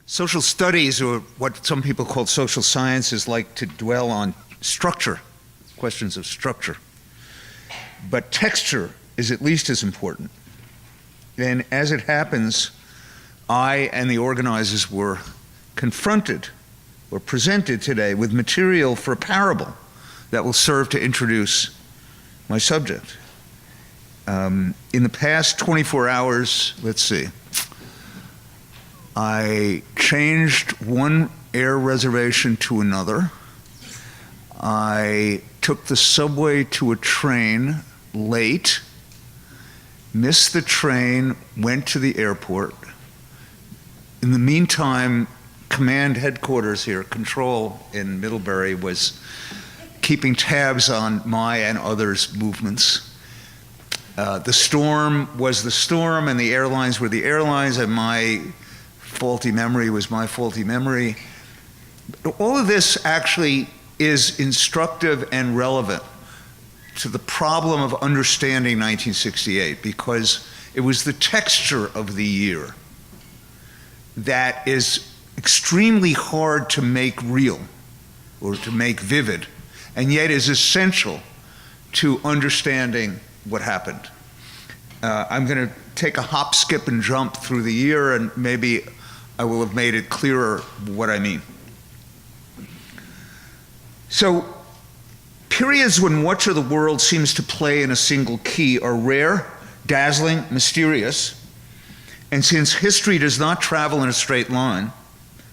Social studies, or what some people call social sciences, like to dwell on structure, questions of structure. But texture is at least as important. And as it happens, I and the organizers were confronted or presented today with material for a parable that will serve to introduce my subject. In the past 24 hours, let's see, I changed one air reservation to another. I took the subway to a train late, missed the train, went to the airport. In the meantime, command headquarters here, control in Middlebury, was keeping tabs on my and others' movements. The storm was the storm, and the airlines were the airlines, and my faulty memory was my faulty memory. All of this actually is instructive and relevant to the problem of understanding 1968, because it was the texture of the year that is extremely hard to make real or to make vivid, and yet is essential to understanding what happened. I'm going to take a hop, skip, and jump through the year, and maybe I will have made it clearer what I mean. So, periods when much of the world seems to play in a single key are rare, dazzling, mysterious, and since history does not travel in a straight line,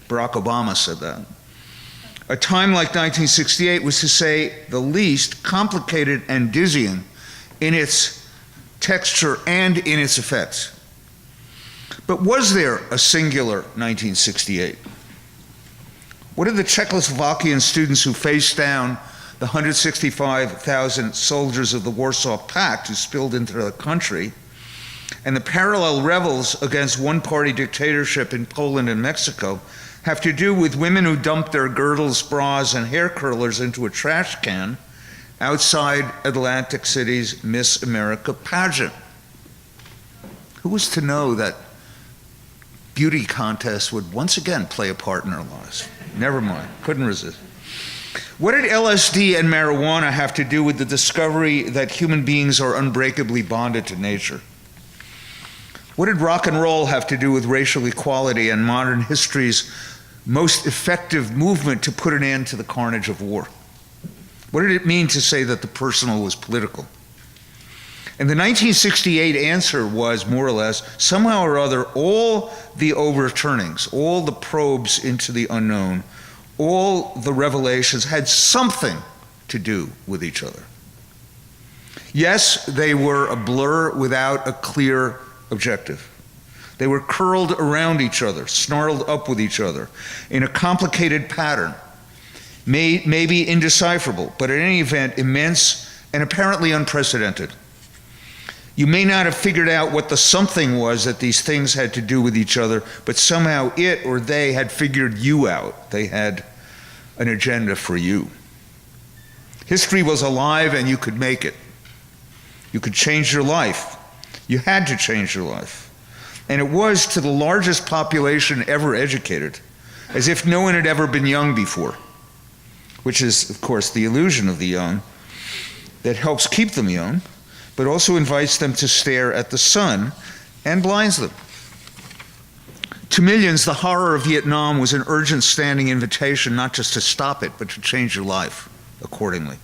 Barack Obama said that, a time like 1968 was, to say the least, complicated and dizzying in its texture and in its effects. But was there a singular 1968? What did the Czechoslovakian students who faced down the 165,000 soldiers of the Warsaw Pact who spilled into the country, and the parallel rebels against one-party dictatorship in Poland and Mexico have to do with women who dumped their girdles, bras, and hair curlers into a trash can outside Atlantic City's Miss America pageant? Who was to know that beauty contests would once again play a part in our lives? Never mind, couldn't resist. What did LSD and marijuana have to do with the discovery that human beings are unbreakably bonded to nature? What did rock and roll have to do with racial equality and modern history's most effective movement to put an end to the carnage of war? What did it mean to say that the personal was political? And the 1968 answer was, more or less, somehow or other, all the overturnings, all the probes into the unknown, all the revelations had something to do with each other. Yes, they were a blur without a clear objective. They were curled around each other, snarled up with each other, in a complicated pattern, maybe indecipherable, but in any event, immense and apparently unprecedented. You may not have figured out what the something was that these things had to do with each other, but somehow it or they had figured you out. They had an agenda for you. History was alive and you could make it. You could change your life. You had to change your life. And it was to the largest population ever educated, as if no one had ever been young before, which is, of course, the illusion of the young that helps keep them young, but also invites them to stare at the sun and blinds them. To millions, the horror of Vietnam was an urgent standing invitation not just to stop it, but to change your life accordingly.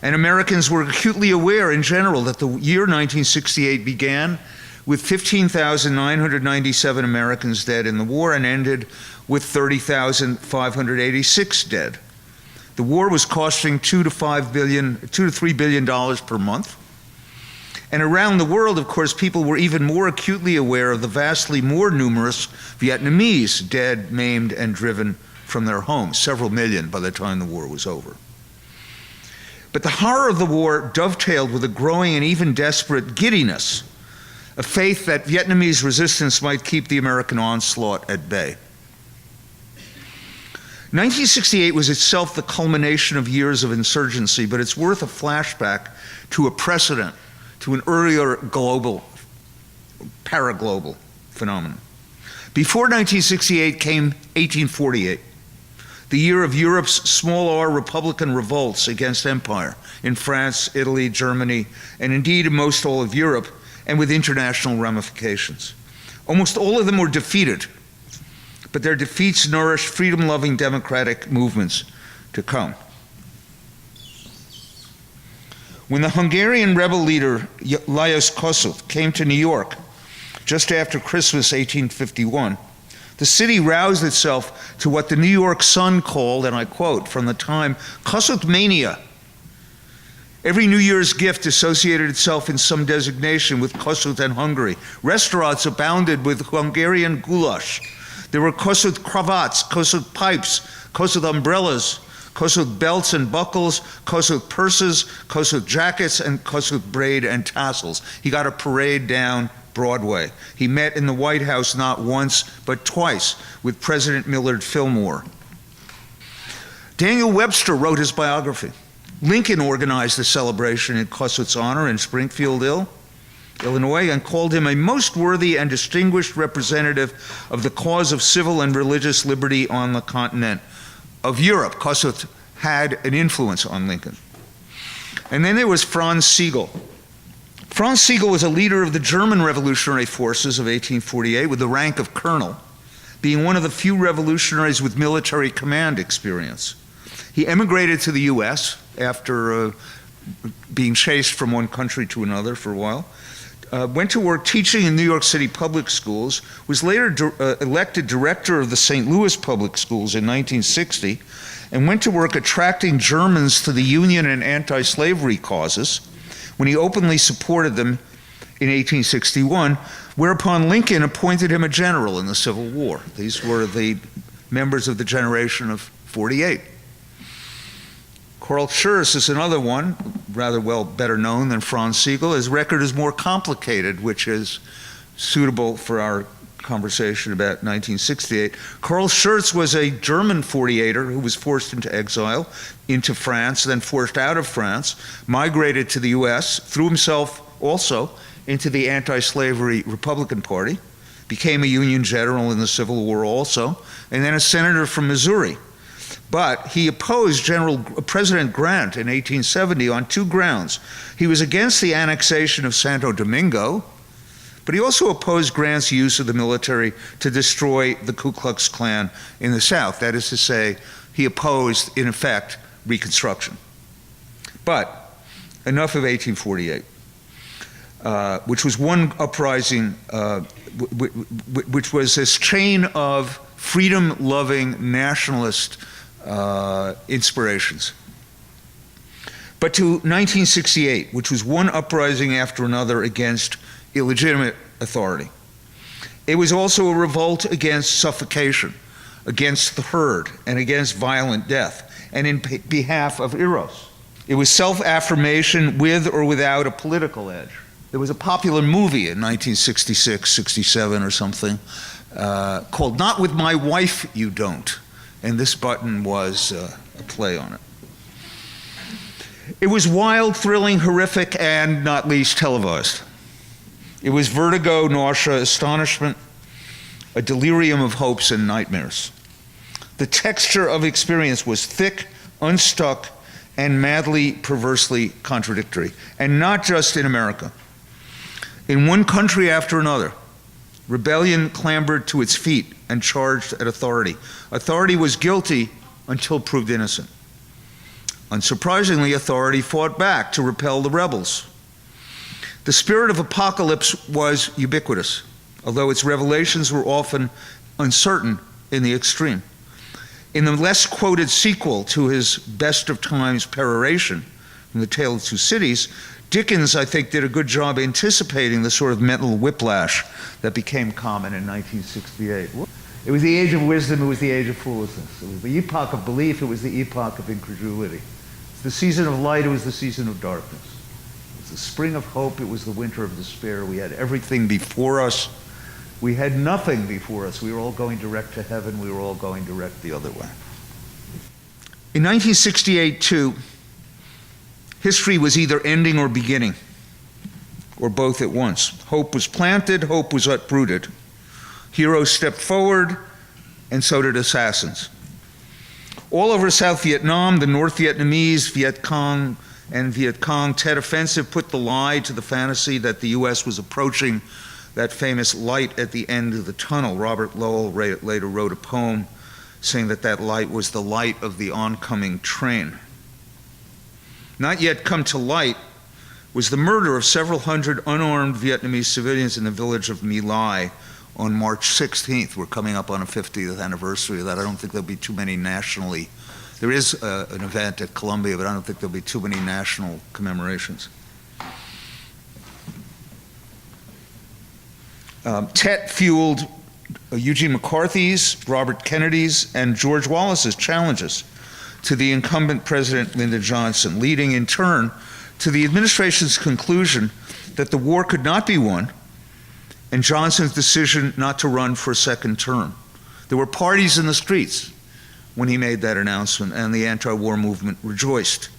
And Americans were acutely aware in general that the year 1968 began with 15,997 Americans dead in the war and ended with 30,586 dead. The war was costing $2 to $3 billion per month. And around the world, of course, people were even more acutely aware of the vastly more numerous Vietnamese dead, maimed, and driven from their homes, several million by the time the war was over. But the horror of the war dovetailed with a growing and even desperate giddiness, a faith that Vietnamese resistance might keep the American onslaught at bay. 1968 was itself the culmination of years of insurgency, but it's worth a flashback to a precedent, to an earlier global, paraglobal phenomenon. Before 1968 came 1848, the year of Europe's small r republican revolts against empire in France, Italy, Germany, and indeed in most all of Europe, and with international ramifications. Almost all of them were defeated, but their defeats nourished freedom-loving democratic movements to come. When the Hungarian rebel leader Lajos Kossuth came to New York just after Christmas 1851, the city roused itself to what the New York Sun called, and I quote from the time, Kossuth mania. Every New Year's gift associated itself in some designation with Kossuth and Hungary. Restaurants abounded with Hungarian goulash. There were Kossuth cravats, Kossuth pipes, Kossuth umbrellas, Kossuth belts and buckles, Kossuth purses, Kossuth jackets, and Kossuth braid and tassels. He got a parade down Broadway. He met in the White House not once, but twice with President Millard Fillmore. Daniel Webster wrote his biography. Lincoln organized the celebration in Kossuth's honor in Springfield, Illinois, and called him a most worthy and distinguished representative of the cause of civil and religious liberty on the continent of Europe. Kossuth had an influence on Lincoln. And then there was Franz Sigel. Franz Sigel was a leader of the German revolutionary forces of 1848 with the rank of colonel, being one of the few revolutionaries with military command experience. He emigrated to the US after being chased from one country to another for a while, went to work teaching in New York City public schools, was later elected director of the St. Louis public schools in 1960, and went to work attracting Germans to the Union and anti-slavery causes when he openly supported them in 1861, whereupon Lincoln appointed him a general in the Civil War. These were the members of the generation of 48. Carl Schurz is another one, rather better known than Franz Sigel. His record is more complicated, which is suitable for our conversation about 1968. Carl Schurz was a German 48er who was forced into exile into France, then forced out of France, migrated to the US, threw himself also into the anti-slavery Republican Party, became a Union general in the Civil War also, and then a senator from Missouri. But he opposed President Grant in 1870 on two grounds. He was against the annexation of Santo Domingo, but he also opposed Grant's use of the military to destroy the Ku Klux Klan in the South. That is to say, he opposed, in effect, Reconstruction. But enough of 1848, which was one uprising, which was this chain of freedom-loving nationalist inspirations. But to 1968, which was one uprising after another against illegitimate authority. It was also a revolt against suffocation, against the herd, and against violent death, and in behalf of Eros. It was self-affirmation with or without a political edge. There was a popular movie in 1966, 67 or something, called Not With My Wife You Don't, and this button was a play on it. It was wild, thrilling, horrific, and not least televised. It was vertigo, nausea, astonishment, a delirium of hopes and nightmares. The texture of experience was thick, unstuck, and madly, perversely contradictory, and not just in America. In one country after another, rebellion clambered to its feet and charged at authority. Authority was guilty until proved innocent. Unsurprisingly, authority fought back to repel the rebels. The spirit of apocalypse was ubiquitous, although its revelations were often uncertain in the extreme. In the less quoted sequel to his best of times peroration, in The Tale of Two Cities, Dickens, I think, did a good job anticipating the sort of mental whiplash that became common in 1968. It was the age of wisdom, it was the age of foolishness. It was the epoch of belief, it was the epoch of incredulity. It was the season of light, it was the season of darkness. It was the spring of hope, it was the winter of despair. We had everything before us. We had nothing before us. We were all going direct to heaven, we were all going direct the other way. In 1968, too, history was either ending or beginning, or both at once. Hope was planted, hope was uprooted. Heroes stepped forward, and so did assassins. All over South Vietnam, the North Vietnamese, Viet Cong, and Viet Cong Tet Offensive put the lie to the fantasy that the U.S. was approaching that famous light at the end of the tunnel. Robert Lowell later wrote a poem saying that that light was the light of the oncoming train. Not yet come to light was the murder of several hundred unarmed Vietnamese civilians in the village of My Lai on March 16th. We're coming up on a 50th anniversary of that. I don't think there'll be too many nationally. There is an event at Columbia, but I don't think there'll be too many national commemorations. Tet fueled Eugene McCarthy's, Robert Kennedy's, and George Wallace's challenges to the incumbent President Lyndon Johnson, leading in turn to the administration's conclusion that the war could not be won and Johnson's decision not to run for a second term. There were parties in the streets when he made that announcement, and the anti-war movement rejoiced.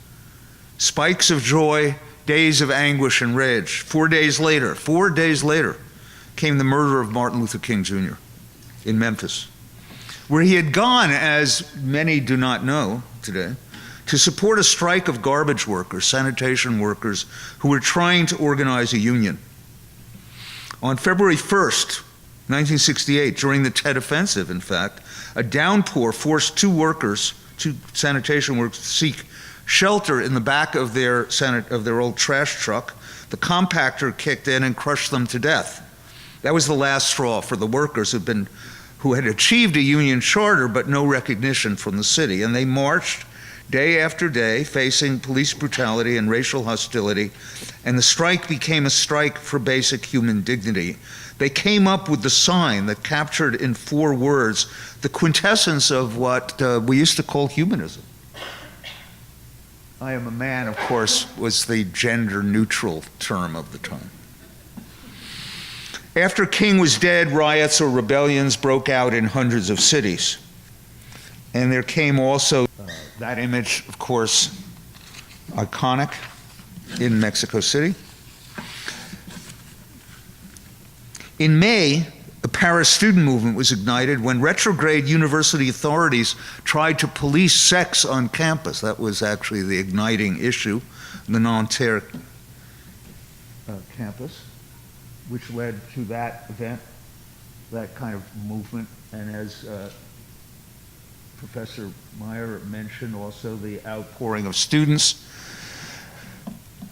Spikes of joy, days of anguish and rage. 4 days later, came the murder of Martin Luther King Jr. in Memphis, where he had gone, as many do not know today, to support a strike of garbage workers, sanitation workers, who were trying to organize a union. On February 1st, 1968, during the Tet Offensive, in fact, a downpour forced two sanitation workers, to seek shelter in the back of their old trash truck. The compactor kicked in and crushed them to death. That was the last straw for the workers who had achieved a union charter but no recognition from the city. And they marched day after day, facing police brutality and racial hostility, and the strike became a strike for basic human dignity. They came up with the sign that captured in 4 words the quintessence of what we used to call humanism. I am a man, of course, was the gender-neutral term of the time. After King was dead, riots or rebellions broke out in hundreds of cities. And there came also that image, of course, iconic in Mexico City. In May, a Paris student movement was ignited when retrograde university authorities tried to police sex on campus. That was actually the igniting issue, the Nanterre campus, which led to that event, that kind of movement. And as Professor Meyer mentioned, also the outpouring of students,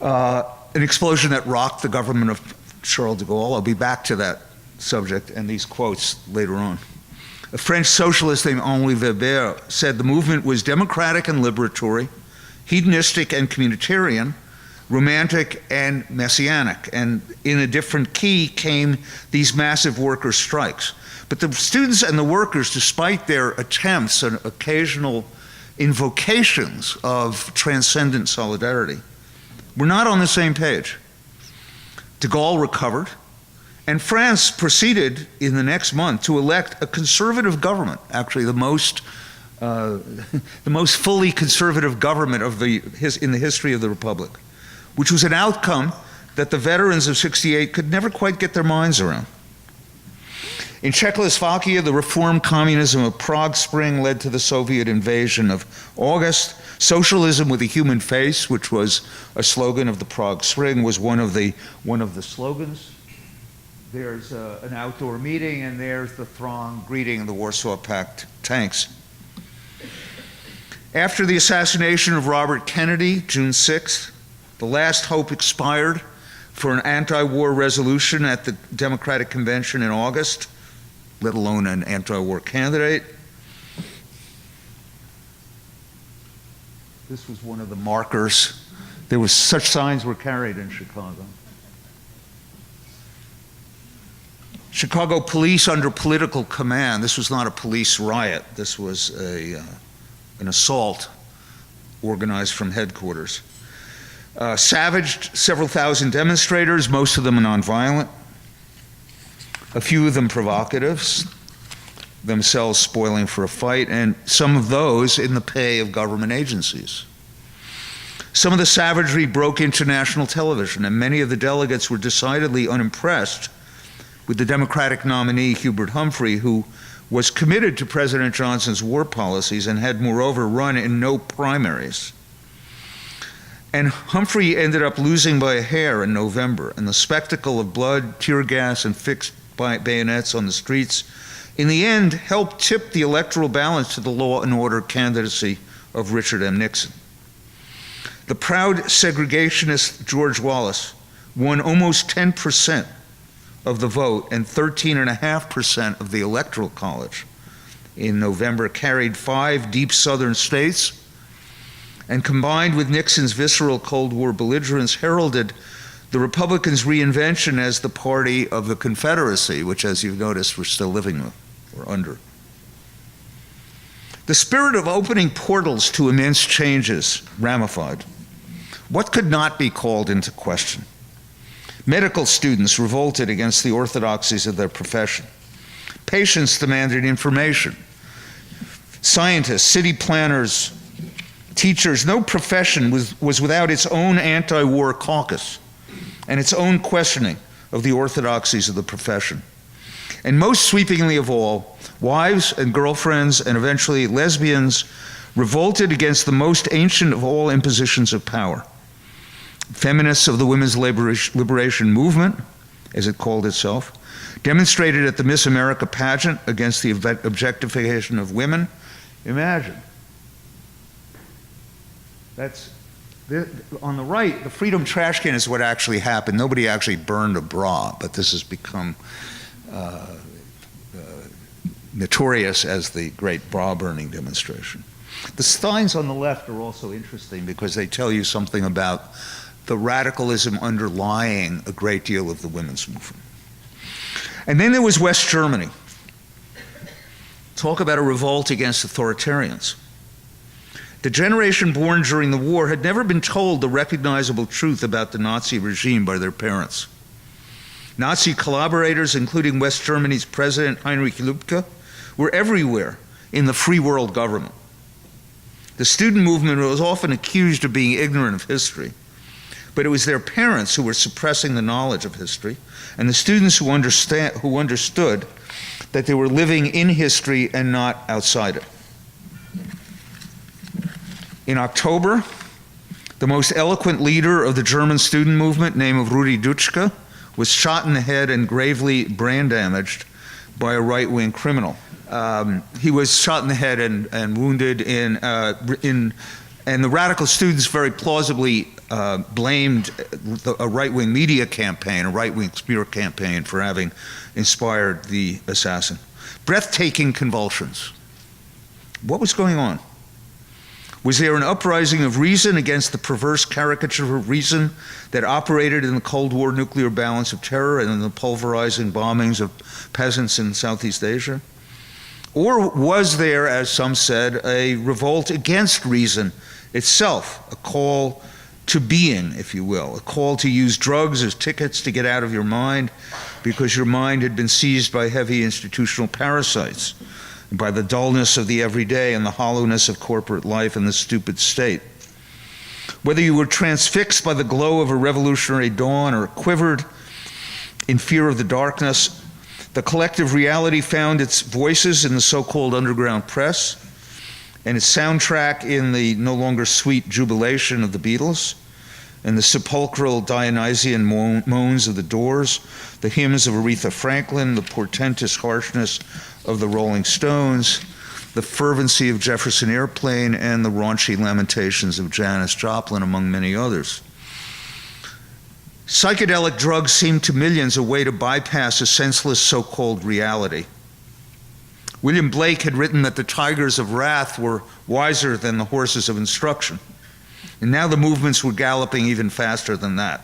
an explosion that rocked the government of Charles de Gaulle. I'll be back to that subject and these quotes later on. A French socialist named Henri Weber said the movement was democratic and liberatory, hedonistic and communitarian, romantic and messianic, and in a different key came these massive worker strikes. But the students and the workers, despite their attempts and occasional invocations of transcendent solidarity, were not on the same page. De Gaulle recovered, and France proceeded in the next month to elect a conservative government, actually the most fully conservative government in the history of the Republic, which was an outcome that the veterans of '68 could never quite get their minds around. In Czechoslovakia, the reform communism of Prague Spring led to the Soviet invasion of August. Socialism with a human face, which was a slogan of the Prague Spring, was one of the slogans. There's an outdoor meeting, and there's the throng greeting the Warsaw Pact tanks. After the assassination of Robert Kennedy, June 6th, the last hope expired for an anti-war resolution at the Democratic Convention in August, let alone an anti-war candidate. This was one of the markers. There was such signs were carried in Chicago. Chicago police under political command. This was not a police riot. This was an assault organized from headquarters. Savaged several thousand demonstrators, most of them nonviolent, a few of them provocatives, themselves spoiling for a fight, and some of those in the pay of government agencies. Some of the savagery broke into national television, and many of the delegates were decidedly unimpressed with the Democratic nominee Hubert Humphrey, who was committed to President Johnson's war policies and had moreover run in no primaries. And Humphrey ended up losing by a hair in November, and the spectacle of blood, tear gas, and fixed bayonets on the streets in the end helped tip the electoral balance to the law and order candidacy of Richard M. Nixon. The proud segregationist George Wallace won almost 10% of the vote and 13.5% of the Electoral College in November, carried 5 deep southern states, and combined with Nixon's visceral Cold War belligerence, heralded the Republicans' reinvention as the party of the Confederacy, which, as you've noticed, we're still living with, or under. The spirit of opening portals to immense changes ramified. What could not be called into question? Medical students revolted against the orthodoxies of their profession. Patients demanded information. Scientists, city planners, teachers, no profession was without its own anti-war caucus and its own questioning of the orthodoxies of the profession. And most sweepingly of all, wives and girlfriends and eventually lesbians revolted against the most ancient of all impositions of power. Feminists of the women's liberation movement, as it called itself, demonstrated at the Miss America pageant against the objectification of women. Imagine. On the right, the Freedom Trash Can is what actually happened. Nobody actually burned a bra, but this has become notorious as the great bra burning demonstration. The signs on the left are also interesting because they tell you something about the radicalism underlying a great deal of the women's movement. And then there was West Germany. Talk about a revolt against authoritarians. The generation born during the war had never been told the recognizable truth about the Nazi regime by their parents. Nazi collaborators, including West Germany's President Heinrich Lübke, were everywhere in the free world government. The student movement was often accused of being ignorant of history, but it was their parents who were suppressing the knowledge of history, and the students who understood that they were living in history and not outside it. In October, the most eloquent leader of the German student movement, named Rudi Dutschke, was shot in the head and gravely brain damaged by a right-wing criminal. He was shot in the head and wounded and the radical students very plausibly blamed a right-wing media campaign, a right-wing smear campaign, for having inspired the assassin. Breathtaking convulsions. What was going on? Was there an uprising of reason against the perverse caricature of reason that operated in the Cold War nuclear balance of terror and in the pulverizing bombings of peasants in Southeast Asia? Or was there, as some said, a revolt against reason itself, a call to being, if you will, a call to use drugs as tickets to get out of your mind because your mind had been seized by heavy institutional parasites, by the dullness of the everyday and the hollowness of corporate life and the stupid state? Whether you were transfixed by the glow of a revolutionary dawn or quivered in fear of the darkness, the collective reality found its voices in the so-called underground press and its soundtrack in the no longer sweet jubilation of the Beatles and the sepulchral Dionysian moans of the Doors, the hymns of Aretha Franklin, the portentous harshness of the Rolling Stones, the fervency of Jefferson Airplane, and the raunchy lamentations of Janis Joplin, among many others. Psychedelic drugs seemed to millions a way to bypass a senseless so-called reality. William Blake had written that the tigers of wrath were wiser than the horses of instruction, and now the movements were galloping even faster than that.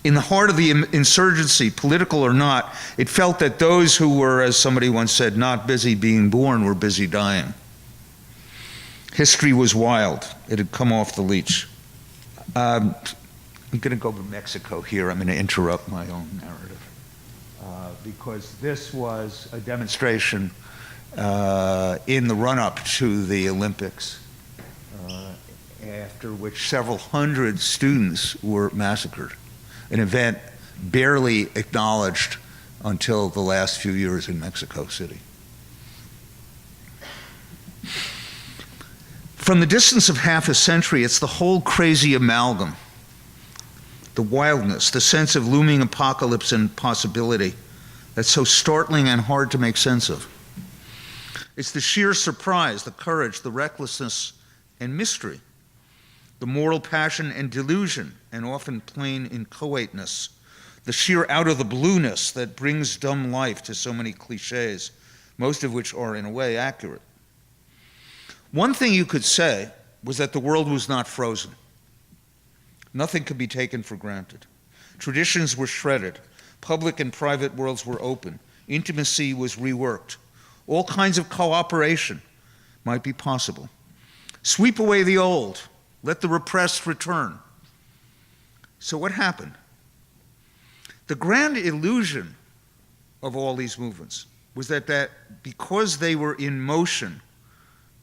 In the heart of the insurgency, political or not, it felt that those who were, as somebody once said, not busy being born were busy dying. History was wild. It had come off the leash. I'm going to go to Mexico here. I'm going to interrupt my own narrative because this was a demonstration in the run-up to the Olympics, after which several hundred students were massacred, an event barely acknowledged until the last few years in Mexico City. From the distance of half a century, it's the whole crazy amalgam, the wildness, the sense of looming apocalypse and possibility that's so startling and hard to make sense of. It's the sheer surprise, the courage, the recklessness, and mystery, the moral passion and delusion, and often plain inchoateness, the sheer out-of-the-blueness that brings dumb life to so many cliches, most of which are, in a way, accurate. One thing you could say was that the world was not frozen. Nothing could be taken for granted. Traditions were shredded. Public and private worlds were open. Intimacy was reworked. All kinds of cooperation might be possible. Sweep away the old. Let the repressed return. So what happened? The grand illusion of all these movements was that because they were in motion,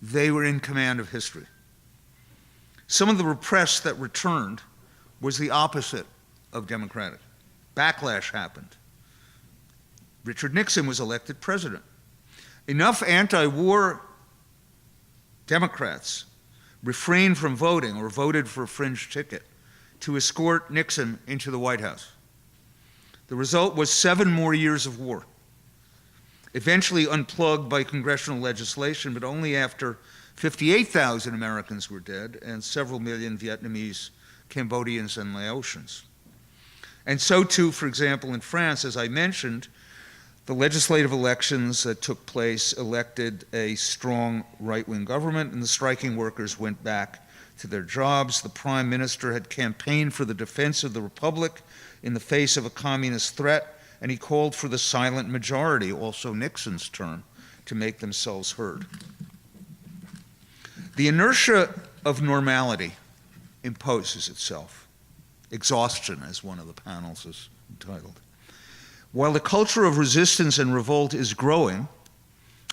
they were in command of history. Some of the repressed that returned was the opposite of democratic. Backlash happened. Richard Nixon was elected president. Enough anti-war Democrats refrained from voting or voted for a fringe ticket to escort Nixon into the White House. The result was 7 more years of war, eventually unplugged by congressional legislation, but only after 58,000 Americans were dead and several million Vietnamese, Cambodians, and Laotians. And so too, for example, in France, as I mentioned, the legislative elections that took place elected a strong right-wing government, and the striking workers went back to their jobs. The prime minister had campaigned for the defense of the republic in the face of a communist threat, and he called for the silent majority, also Nixon's term, to make themselves heard. The inertia of normality imposes itself. Exhaustion, as one of the panels is entitled. While the culture of resistance and revolt is growing,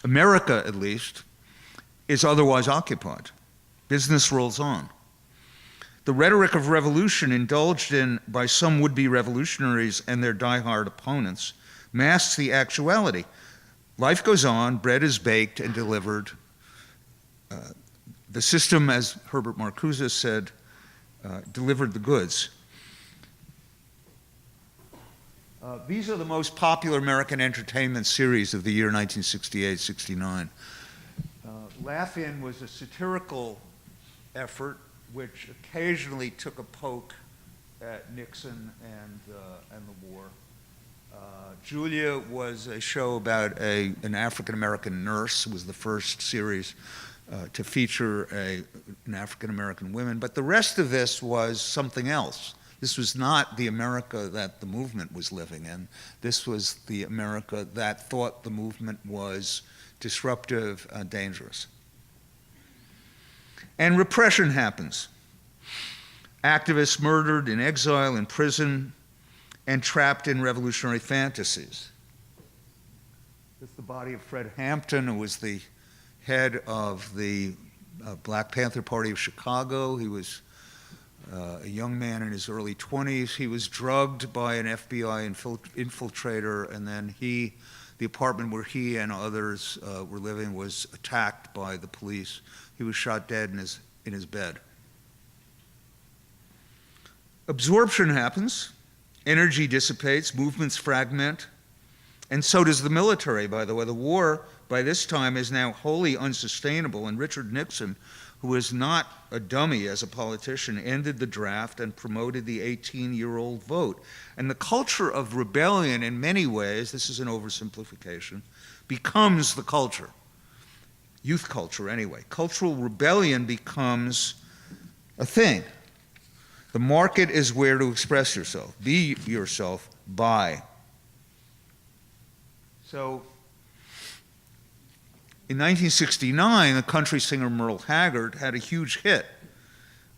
America, at least, is otherwise occupied. Business rolls on. The rhetoric of revolution indulged in by some would-be revolutionaries and their die-hard opponents masks the actuality. Life goes on, bread is baked and delivered. The system, as Herbert Marcuse said, delivered the goods. These are the most popular American entertainment series of the year 1968-69. Laugh-In was a satirical effort which occasionally took a poke at Nixon and the war. Julia was a show about an African-American nurse. It was the first series to feature an African-American woman. But the rest of this was something else. This was not the America that the movement was living in. This was the America that thought the movement was disruptive and dangerous. And repression happens. Activists murdered, in exile, in prison, and trapped in revolutionary fantasies. This is the body of Fred Hampton, who was the head of the Black Panther Party of Chicago. He was a young man in his early 20s. He was drugged by an FBI infiltrator, and then the apartment where he and others were living was attacked by the police. He was shot dead in his bed. Absorption happens, energy dissipates, movements fragment, and so does the military, by the way. The war, by this time, is now wholly unsustainable, and Richard Nixon, who is not a dummy as a politician, ended the draft and promoted the 18-year-old vote. And the culture of rebellion, in many ways, this is an oversimplification, becomes the culture. Youth culture, anyway. Cultural rebellion becomes a thing. The market is where to express yourself. Be yourself, buy. So, in 1969, the country singer Merle Haggard had a huge hit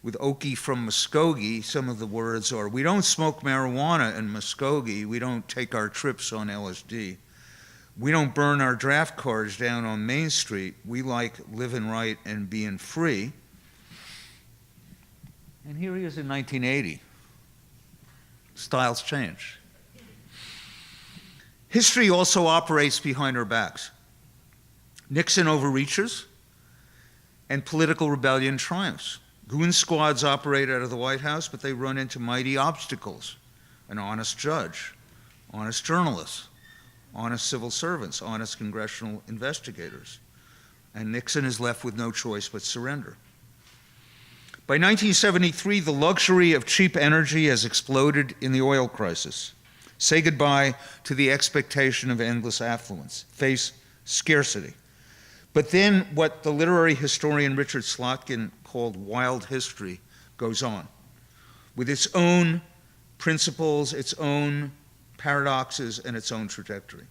with Okie from Muskogee. Some of the words are, "We don't smoke marijuana in Muskogee. We don't take our trips on LSD. We don't burn our draft cards down on Main Street. We like living right and being free." And here he is in 1980. Styles change. History also operates behind our backs. Nixon overreaches, and political rebellion triumphs. Goon squads operate out of the White House, but they run into mighty obstacles. An honest judge, honest journalists, honest civil servants, honest congressional investigators. And Nixon is left with no choice but surrender. By 1973, the luxury of cheap energy has exploded in the oil crisis. Say goodbye to the expectation of endless affluence. Face scarcity. But then what the literary historian Richard Slotkin called wild history goes on, with its own principles, its own paradoxes, and its own trajectory.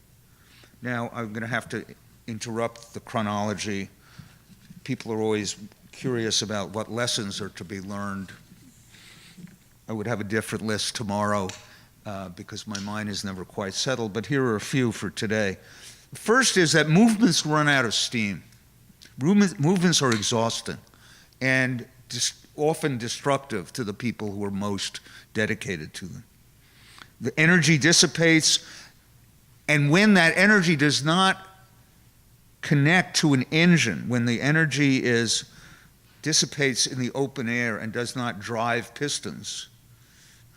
Now, I'm going to have to interrupt the chronology. People are always curious about what lessons are to be learned. I would have a different list tomorrow because my mind is never quite settled, but here are a few for today. First is that movements run out of steam. Movements are exhausting and often destructive to the people who are most dedicated to them. The energy dissipates, and when that energy does not connect to an engine, when the energy dissipates in the open air and does not drive pistons,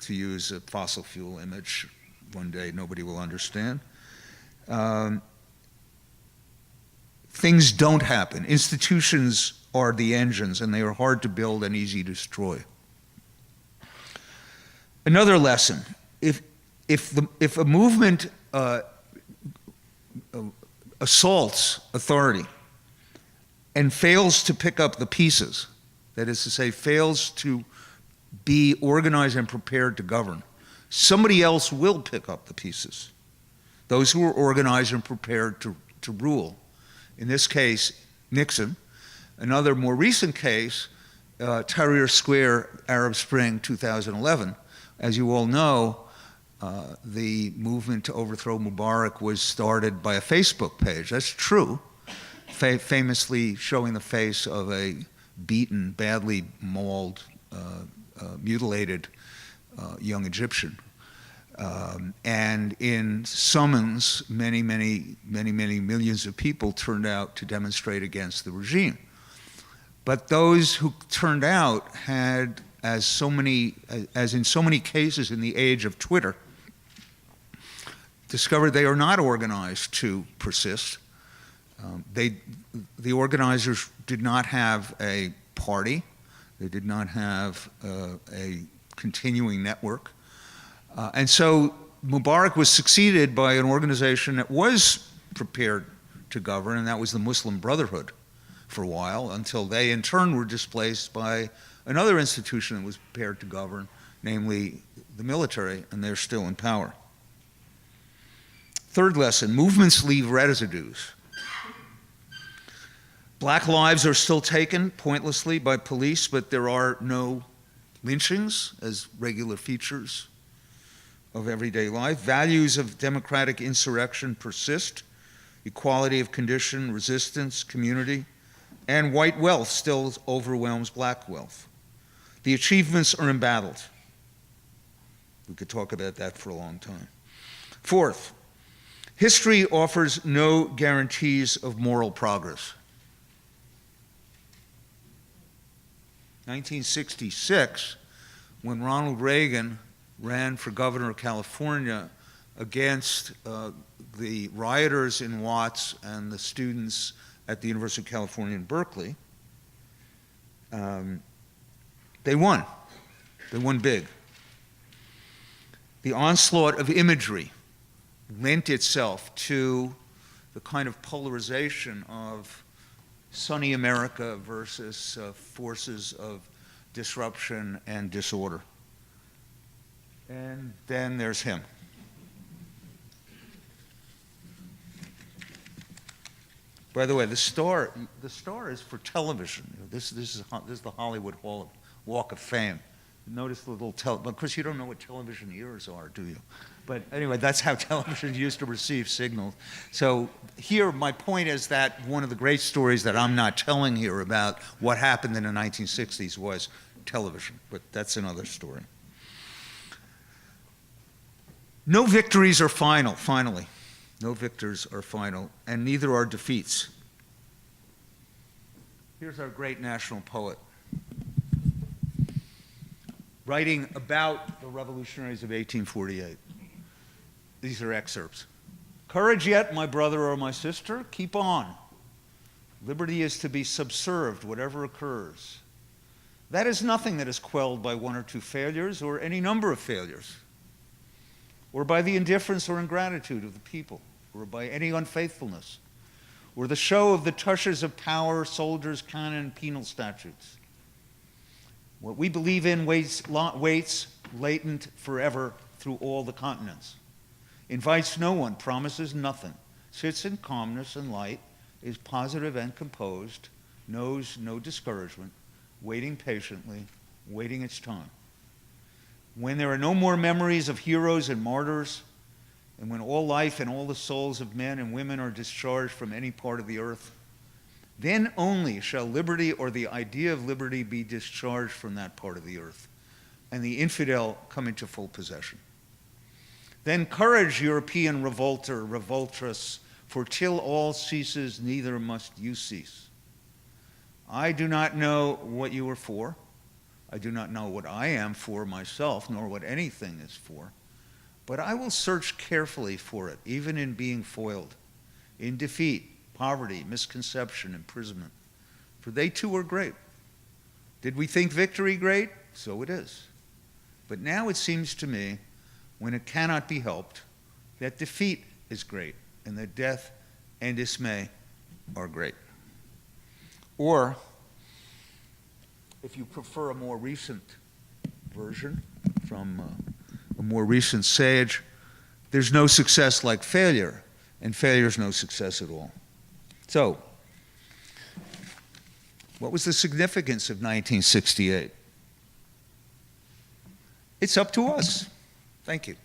to use a fossil fuel image one day nobody will understand, things don't happen. Institutions are the engines, and they are hard to build and easy to destroy. Another lesson, if a movement assaults authority and fails to pick up the pieces, that is to say, fails to be organized and prepared to govern, somebody else will pick up the pieces. Those who are organized and prepared to rule. In this case, Nixon. Another more recent case, Tahrir Square, Arab Spring 2011. As you all know, the movement to overthrow Mubarak was started by a Facebook page. That's true, famously showing the face of a beaten, badly mauled, mutilated young Egyptian. And in summons, many millions of people turned out to demonstrate against the regime. But those who turned out had, as in so many cases in the age of Twitter, discovered they are not organized to persist. The organizers did not have a party. They did not have a continuing network. And so Mubarak was succeeded by an organization that was prepared to govern, and that was the Muslim Brotherhood for a while, until they in turn were displaced by another institution that was prepared to govern, namely the military, and they're still in power. Third lesson, movements leave residues. Black lives are still taken pointlessly by police, but there are no lynchings as regular features of everyday life. Values of democratic insurrection persist. Equality of condition, resistance, community, and white wealth still overwhelms black wealth. The achievements are embattled. We could talk about that for a long time. Fourth, history offers no guarantees of moral progress. 1966, when Ronald Reagan ran for governor of California against the rioters in Watts and the students at the University of California in Berkeley, they won. They won big. The onslaught of imagery lent itself to the kind of polarization of sunny America versus forces of disruption and disorder. And then there's him. By the way, the star is for television. This is the Hollywood Walk of Fame. Notice the little of course you don't know what television ears are, do you? But anyway, that's how television used to receive signals. So here, my point is that one of the great stories that I'm not telling here about what happened in the 1960s was television, but that's another story. No victories are final, finally. No victors are final, and neither are defeats. Here's our great national poet, writing about the revolutionaries of 1848. These are excerpts. Courage yet, my brother or my sister, keep on. Liberty is to be subserved, whatever occurs. That is nothing that is quelled by one or two failures or any number of failures, or by the indifference or ingratitude of the people, or by any unfaithfulness, or the show of the tushers of power, soldiers, cannon, penal statutes. What we believe in waits latent forever through all the continents, invites no one, promises nothing, sits in calmness and light, is positive and composed, knows no discouragement, waiting patiently, waiting its time. When there are no more memories of heroes and martyrs, and when all life and all the souls of men and women are discharged from any part of the earth, then only shall liberty or the idea of liberty be discharged from that part of the earth, and the infidel come into full possession. Then courage, European revolter, revoltress, for till all ceases, neither must you cease. I do not know what you are for. I do not know what I am for myself, nor what anything is for. But I will search carefully for it, even in being foiled, in defeat, poverty, misconception, imprisonment. For they too are great. Did we think victory great? So it is. But now it seems to me, when it cannot be helped, that defeat is great, and that death and dismay are great. Or, if you prefer a more recent version from a more recent sage, there's no success like failure, and failure's no success at all. So, what was the significance of 1968? It's up to us. Thank you.